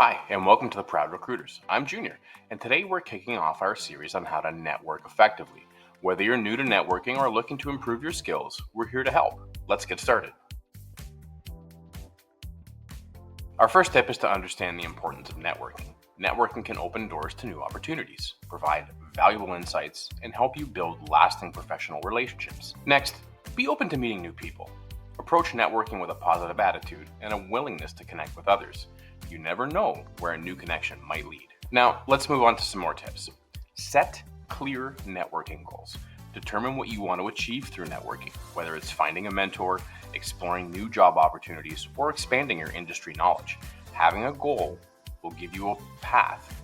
Hi, and welcome to the Proud Recruiters. I'm Junior, and today we're kicking off our series on how to network effectively. Whether you're new to networking or looking to improve your skills, we're here to help. Let's get started. Our first tip is to understand the importance of networking. Networking can open doors to new opportunities, provide valuable insights, and help you build lasting professional relationships. Next, be open to meeting new people. Approach networking with a positive attitude and a willingness to connect with others. You never know where a new connection might lead. Now, let's move on to some more tips. Set clear networking goals. Determine what you want to achieve through networking, whether it's finding a mentor, exploring new job opportunities, or expanding your industry knowledge. Having a goal will give you a path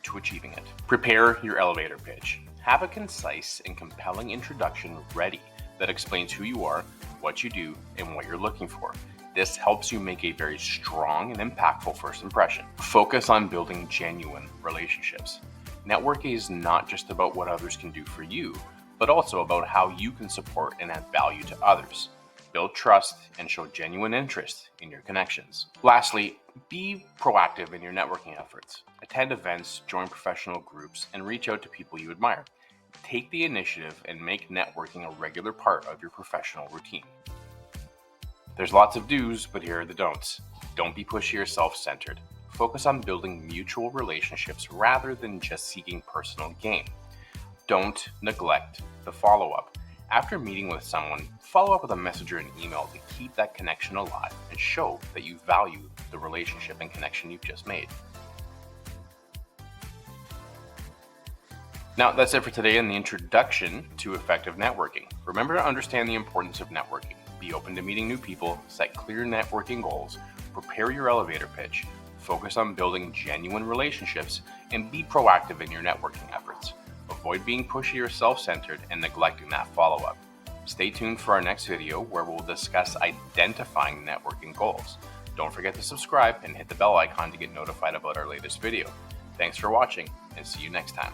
to achieving it. Prepare your elevator pitch. Have a concise and compelling introduction ready that explains who you are, what you do, and what you're looking for. This helps you make a very strong and impactful first impression. Focus on building genuine relationships. Networking is not just about what others can do for you, but also about how you can support and add value to others. Build trust and show genuine interest in your connections. Lastly, be proactive in your networking efforts. Attend events, join professional groups, and reach out to people you admire. Take the initiative and make networking a regular part of your professional routine. There's lots of do's, but here are the don'ts. Don't be pushy or self-centered. Focus on building mutual relationships rather than just seeking personal gain. Don't neglect the follow-up. After meeting with someone, follow up with a message or an email to keep that connection alive and show that you value the relationship and connection you've just made. Now, that's it for today in the introduction to effective networking. Remember to understand the importance of networking. Be open to meeting new people, set clear networking goals, prepare your elevator pitch, focus on building genuine relationships, and be proactive in your networking efforts. Avoid being pushy or self-centered and neglecting that follow-up. Stay tuned for our next video where we'll discuss identifying networking goals. Don't forget to subscribe and hit the bell icon to get notified about our latest video. Thanks for watching, and see you next time.